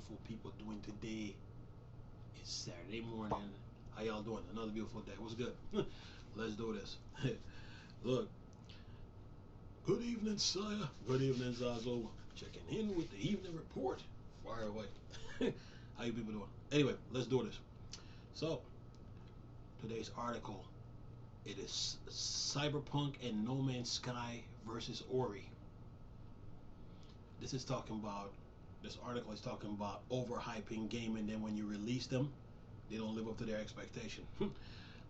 beautiful people doing today? It's Saturday morning. How y'all doing? Another beautiful day. What's good? Let's do this. Look. Good evening, sire. Good evening, Zazo. Checking in with the evening report. Fire away. How you people doing? Anyway, let's do this. So, today's article. It is Cyberpunk and No Man's Sky versus Ori. This is talking about. This article is talking about overhyping game, and then when you release them, they don't live up to their expectation.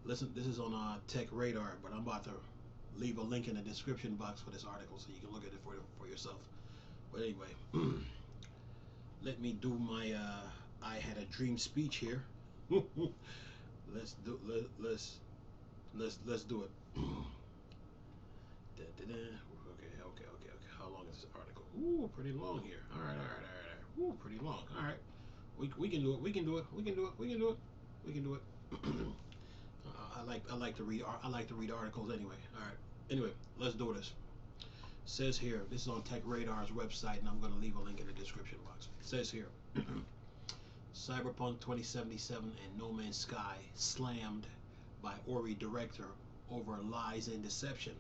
Listen, this is on Tech Radar, but I'm about to leave a link in the description box for this article so you can look at it for yourself. But anyway, let me do my I had a dream speech here. let's do let's do it. Okay. How long is this article? Ooh, pretty long here. All right. Ooh, pretty long. All right. We can do it. We can do it. We can do it. We can do it. We can do it. I like to read articles anyway. All right. Anyway, let's do this. Says here, this is on Tech Radar's website, and I'm going to leave a link in the description box. It says here, Cyberpunk 2077 and No Man's Sky slammed by Ori director over lies and deception.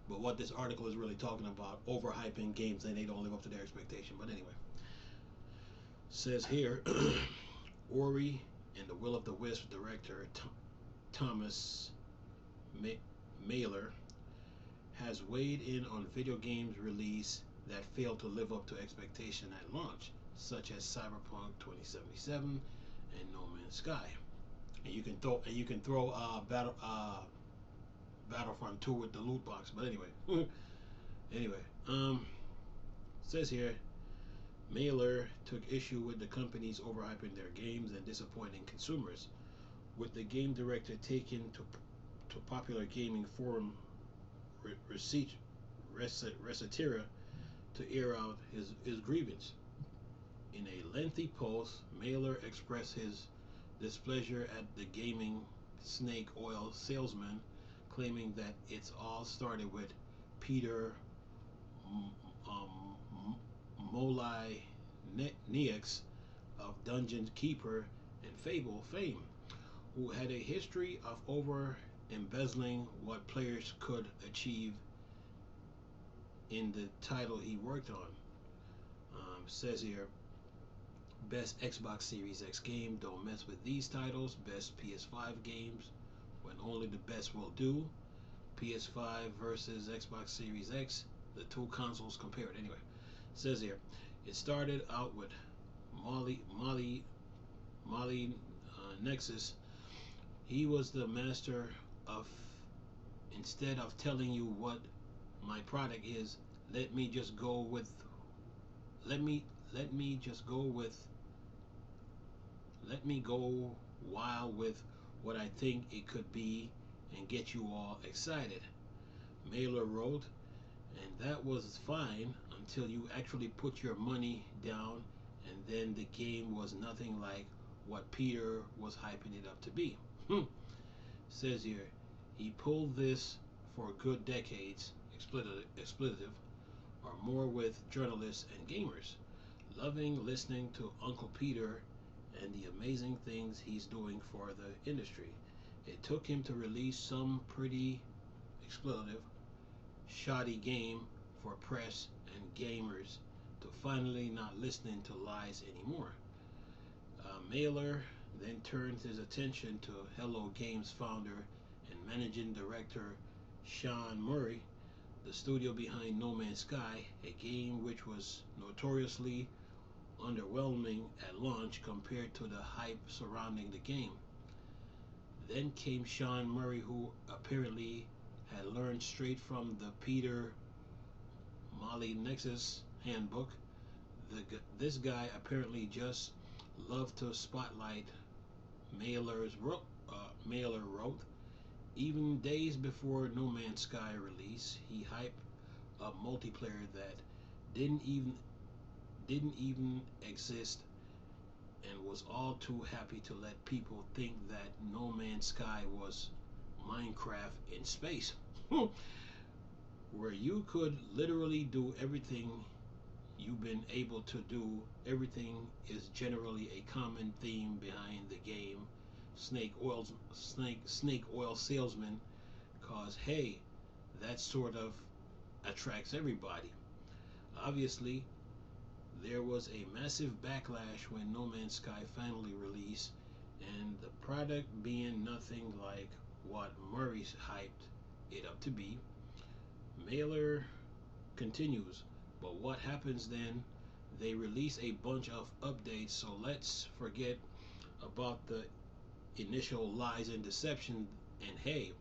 But what this article is really talking about, overhyping games and they don't live up to their expectation. But anyway, says here, Ori and the Will of the Wisp director Thomas Mailer has weighed in on video games release that failed to live up to expectation at launch, such as Cyberpunk 2077 and No Man's Sky. And you can throw Battlefront 2 with the loot box. But anyway, says here, Mailer took issue with the companies overhyping their games and disappointing consumers, with the game director taking to popular gaming forum Recetera to air out his grievance. In a lengthy post, Mailer expressed his displeasure at the gaming snake oil salesman, claiming that it's all started with Peter Molyneux of Dungeon Keeper and Fable fame, who had a history of over-embezzling what players could achieve in the title he worked on. Says here, best Xbox Series X game, don't mess with these titles. Best PS5 games, when only the best will do. PS5 versus Xbox Series X, the two consoles compared. Anyway, says here, it started out with Molly Nexus. He was the master of, instead of telling you what my product is, let me go wild with what I think it could be and get you all excited. Mailer wrote, and that was fine until you actually put your money down, and then the game was nothing like what Peter was hyping it up to be. Says here, he pulled this for good decades, expletive, or more, with journalists and gamers, loving listening to Uncle Peter and the amazing things he's doing for the industry. It took him to release some pretty expletive, shoddy game for press and gamers to finally not listening to lies anymore. Mailer then turned his attention to Hello Games founder and managing director Sean Murray, the studio behind No Man's Sky, a game which was notoriously underwhelming at launch compared to the hype surrounding the game. Then came Sean Murray, who apparently had learned straight from the Peter Molyneux handbook. This guy apparently just loved to spotlight. Mailer wrote, even days before No Man's Sky release, he hyped up multiplayer that didn't even exist, and was all too happy to let people think that No Man's Sky was Minecraft in space, where you could literally do everything you've been able to do. Everything is generally a common theme behind the game. Snake oil salesman, cause hey, that sort of attracts everybody. Obviously, there was a massive backlash when No Man's Sky finally released, and the product being nothing like what Murray's hyped it up to be. Mailer continues, but what happens then? They release a bunch of updates, so let's forget about the initial lies and deception, and hey,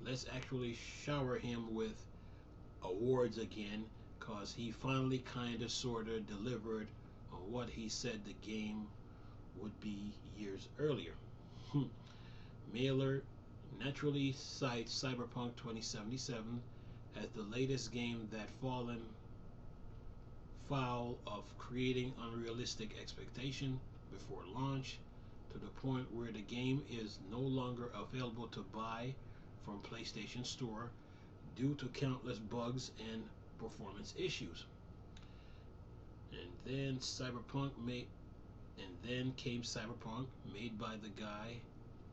let's actually shower him with awards again, cause he finally kinda sorta delivered on what he said the game would be years earlier. Mailer naturally cites Cyberpunk 2077 as the latest game that fallen foul of creating unrealistic expectation before launch, to the point where the game is no longer available to buy from PlayStation Store due to countless bugs and performance issues. And then came Cyberpunk, made by the guy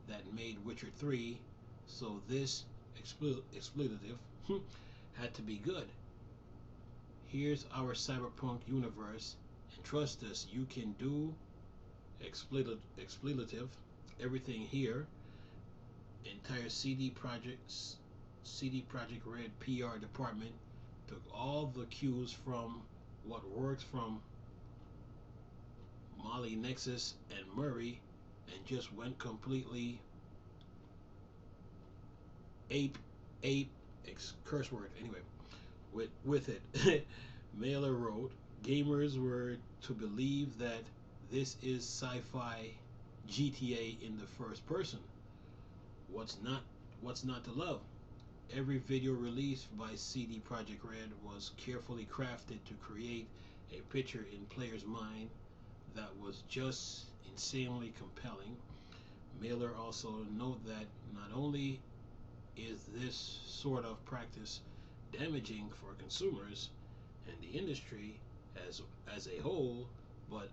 that made Witcher 3. So this expletive had to be good. Here's our Cyberpunk universe, and trust us, you can do expletive everything here. Entire CD Project Red PR department took all the cues from what works from Molly Nexus and Murray and just went completely ape curse word anyway with it. Mailer wrote, gamers were to believe that this is sci-fi GTA in the first person. What's not to love? Every video released by CD Projekt Red was carefully crafted to create a picture in players' mind that was just insanely compelling. Mailer also note that not only is this sort of practice damaging for consumers and the industry as a whole, but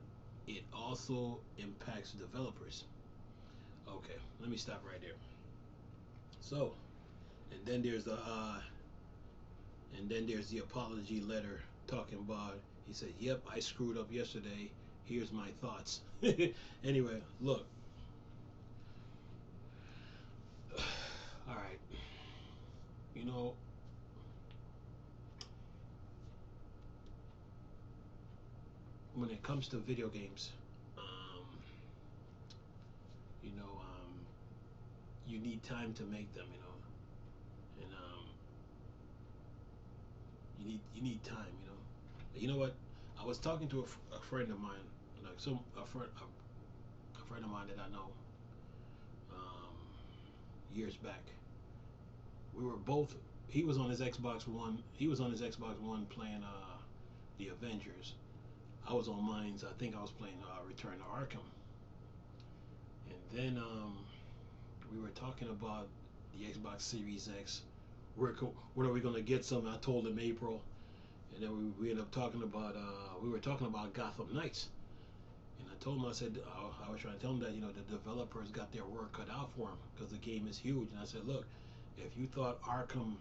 it also impacts developers. Okay, let me stop right there. So, and then there's the apology letter talking about. He said, "Yep, I screwed up yesterday. Here's my thoughts." Anyway, look. All right. You know, when it comes to video games, you know, you need time to make them. You know, and you need time. You know, but you know what? I was talking to a friend of mine, like a friend of mine that I know, um, years back. We were both. He was on his Xbox One. He was on his Xbox One playing the Avengers. I was on mine. I think I was playing Return to Arkham. And then we were talking about the Xbox Series X. When are we gonna get something? I told him April, and then we ended up talking about. We were talking about Gotham Knights, and I told him, I said, I was trying to tell him that, you know, the developers got their work cut out for them because the game is huge. And I said, look, if you thought Arkham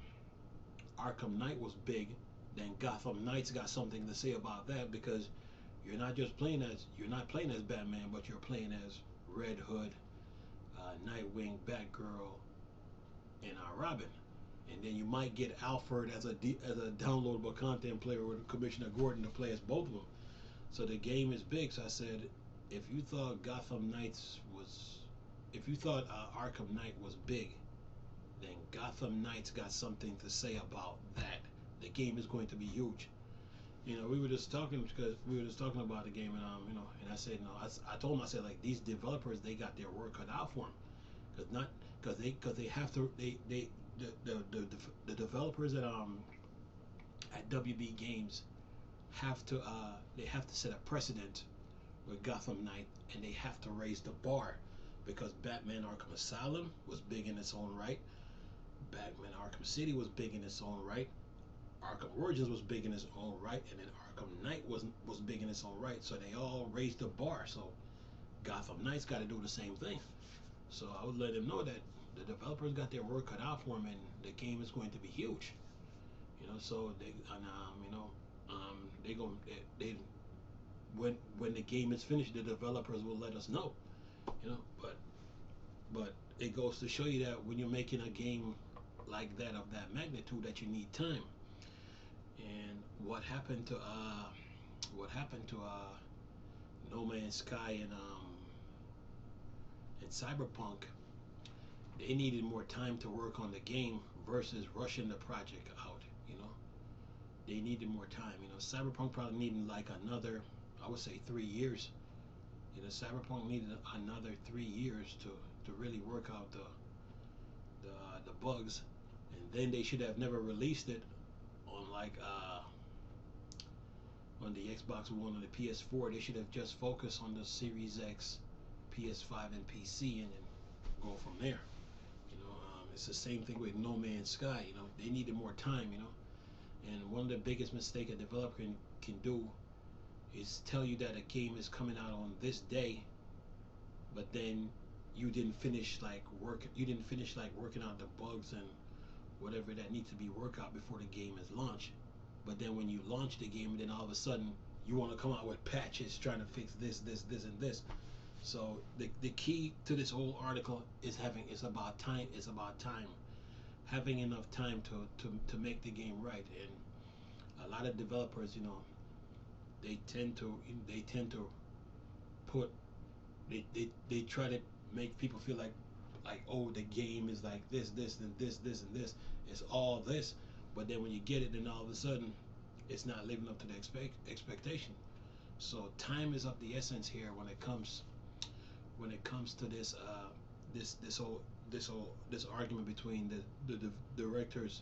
Knight was big, then Gotham Knights got something to say about that, because you're not playing as Batman, but you're playing as Red Hood, Nightwing, Batgirl, and Robin. And then you might get Alfred as a downloadable content player with Commissioner Gordon to play as both of them. So the game is big. So I said, if you thought Arkham Knight was big, then Gotham Knights got something to say about that. The game is going to be huge. You know, we were just talking about the game, and you know, and I said, I told him, I said, like, these developers, they got their work cut out for them, because they have to, the developers at WB Games have to they have to set a precedent with Gotham Knight, and they have to raise the bar, because Batman Arkham Asylum was big in its own right. Batman Arkham City was big in its own right. Arkham Origins was big in its own right, and then Arkham Knight was big in its own right. So they all raised the bar. So Gotham Knights got to do the same thing. So I would let them know that the developers got their work cut out for them, and the game is going to be huge. So they and they go they when the game is finished, the developers will let us know. But it goes to show you that when you're making a game like that of that magnitude, that you need time. And what happened to No Man's Sky and Cyberpunk, they needed more time to work on the game versus rushing the project out. They needed more time. Cyberpunk probably needed like another, I would say, 3 years. Cyberpunk needed another 3 years to really work out the bugs, and then they should have never released it on on the Xbox One or the PS4. They should have just focused on the Series X, PS5, and PC, and then go from there. It's the same thing with No Man's Sky. They needed more time. And one of the biggest mistakes a developer can do is tell you that a game is coming out on this day, but then you didn't finish working out the bugs and whatever that needs to be worked out before the game is launched. But then when you launch the game, then all of a sudden you want to come out with patches trying to fix this, and this. So the key to this whole article is about time. It's about time, having enough time to make the game right. And a lot of developers, they tend to put they try to make people feel like, oh, the game is like this, and this, and this. It's all this, but then when you get it, then all of a sudden, it's not living up to the expectation. So time is of the essence here when it comes to this argument between the directors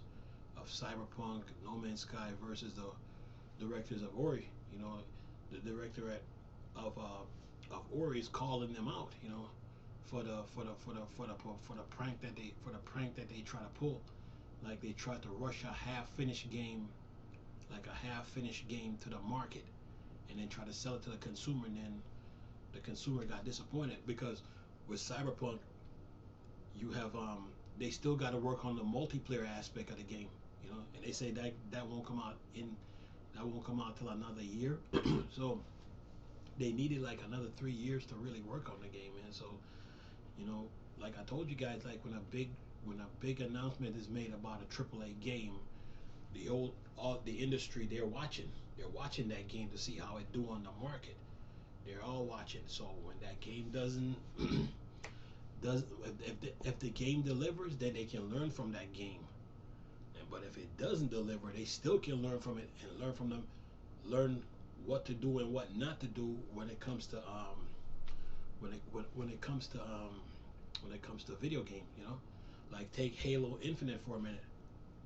of Cyberpunk, No Man's Sky versus the directors of Ori. The director of Ori is calling them out. For the prank that they try to pull. Like they tried to rush a half-finished game to the market, and then try to sell it to the consumer, and then the consumer got disappointed because with Cyberpunk, you have they still got to work on the multiplayer aspect of the game, and they say that won't come out till another year. So they needed like another 3 years to really work on the game, man. So like I told you guys, like when a big announcement is made about a AAA game, the industry, they're watching that game to see how it do on the market. They're all watching. So when that game if the game delivers, then they can learn from that game. But if it doesn't deliver, they still can learn from it and learn what to do and what not to do when it comes to video game. Like take Halo Infinite for a minute.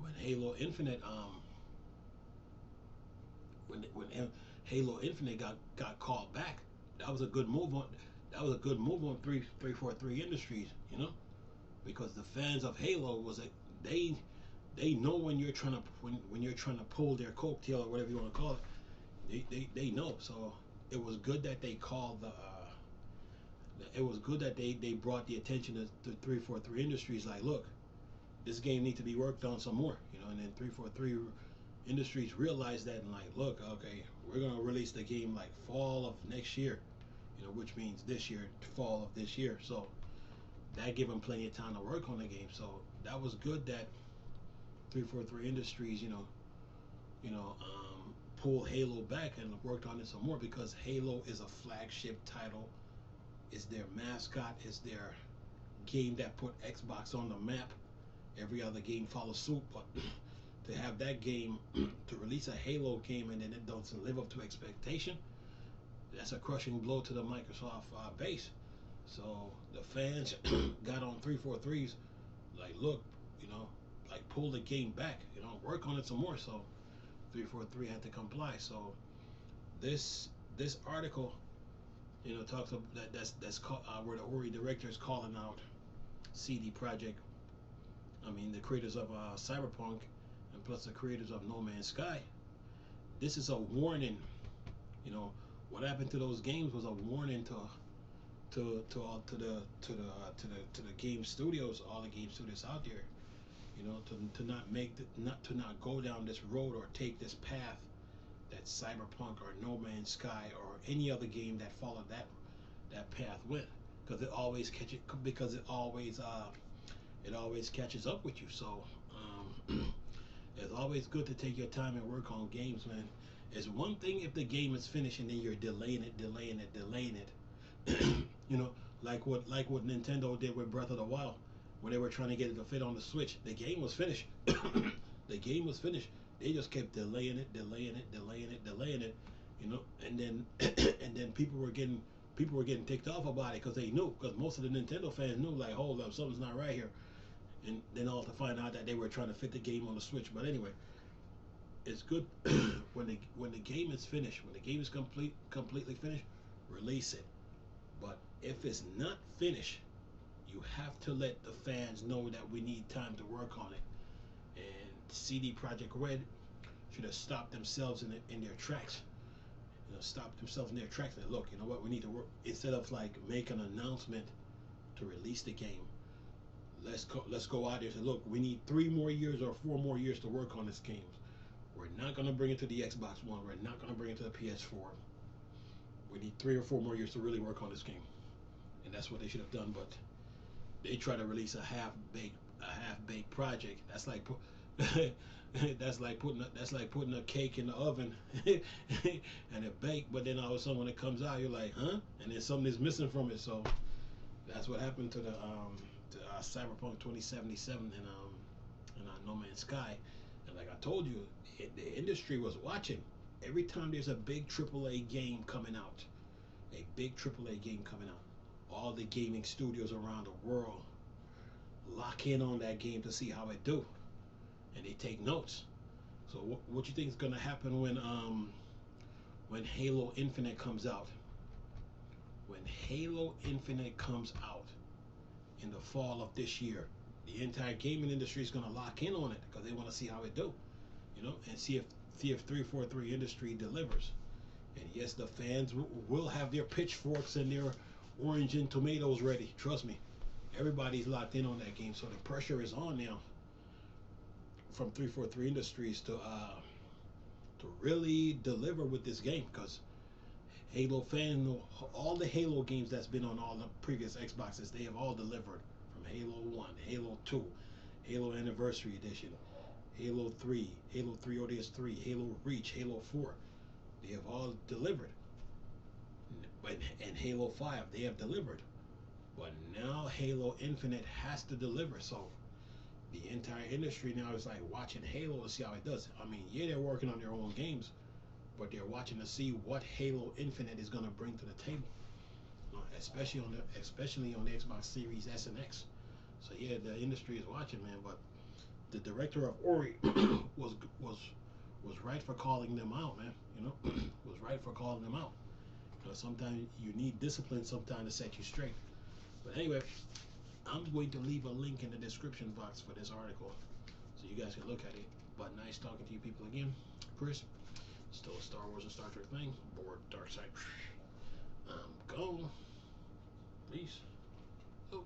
When Halo Infinite when Halo Infinite got called back, that was a good move on 343 Industries, because the fans of Halo they know when you're trying to pull their coattail or whatever you want to call it. They know. So it was good that they called it was good that they brought the attention to 343 Industries, like, look, this game needs to be worked on some more, and then 343 Industries realized that and like, look, okay, we're gonna release the game like fall of next year, which means this year, fall of this year. So that gave them plenty of time to work on the game. So that was good that 343 Industries, pulled Halo back and worked on it some more, because Halo is a flagship title. It's their mascot. It's their game that put Xbox on the map. Every other game follows suit, but to have that game, to release a Halo game and then it doesn't live up to expectation, that's a crushing blow to the Microsoft base. So the fans got on 343's, like, look, like, pull the game back, work on it some more. So 343 had to comply. So this article, talks about that's called, where the Ori director is calling out CD Projekt. I mean, the creators of Cyberpunk, and plus the creators of No Man's Sky. This is a warning. You know what happened to those games was a warning to the game studios, all the game studios out there. You know, to not make to not go down this road or take this path that Cyberpunk or No Man's Sky or any other game that followed that path went, because it always catches up with you. So it's always good to take your time and work on games, man. It's one thing if the game is finished and then you're delaying it. You know, like what Nintendo did with Breath of the Wild, when they were trying to get it to fit on the Switch. The game was finished. The game was finished. They just kept delaying it. You know, and then and then people were getting ticked off about it because they knew, because most of the Nintendo fans knew, like, hold up, something's not right here. And then all to find out that they were trying to fit the game on the Switch. But anyway, it's good when the game is finished, when the game is completely finished, release it. But if it's not finished, you have to let the fans know that we need time to work on it. And CD Projekt Red should have stopped themselves in their tracks. You know, stop themselves in their tracks and look, you know what, we need to work, instead of like make an announcement to release the game. Let's go out there and say, look, we need 3 more years or 4 more years to work on this game. We're not gonna bring it to the Xbox One. We're not gonna bring it to the PS4. We need 3 or 4 more years to really work on this game, and that's what they should have done. But they try to release a half-baked project. That's like that's like putting a cake in the oven and it baked, but then all of a sudden when it comes out, you're like, huh? And then something is missing from it. So that's what happened to the Cyberpunk 2077 and No Man's Sky. And like I told you, the industry was watching. Every time there's a big AAA game coming out, all the gaming studios around the world lock in on that game to see how it do, and they take notes. So what you think is gonna happen when Halo Infinite comes out? When Halo Infinite comes out in the fall of this year, the entire gaming industry is gonna lock in on it because they want to see how it do, you know, and see if 343 Industry delivers. And yes, the fans will have their pitchforks and their orange and tomatoes ready. Trust me, everybody's locked in on that game, so the pressure is on now from 343 Industries to really deliver with this game, because Halo fans know all the Halo games that's been on all the previous Xboxes. They have all delivered, from Halo 1, Halo 2, Halo Anniversary Edition, Halo 3, Halo 3 ODS 3, Halo Reach, Halo 4. They have all delivered. And Halo 5, they have delivered. But now Halo Infinite has to deliver. So the entire industry now is like watching Halo to see how it does. I mean, yeah, they're working on their own games, but they're watching to see what Halo Infinite is going to bring to the table, especially on the Xbox Series S and X. So yeah, the industry is watching, man. But the director of Ori was right for calling them out, man. You know, was right for calling them out. Because sometimes you need discipline sometimes to set you straight. But anyway, I'm going to leave a link in the description box for this article so you guys can look at it. But nice talking to you people again. Chris, still a Star Wars and Star Trek thing. Board dark side. I'm gone. Peace. Oh.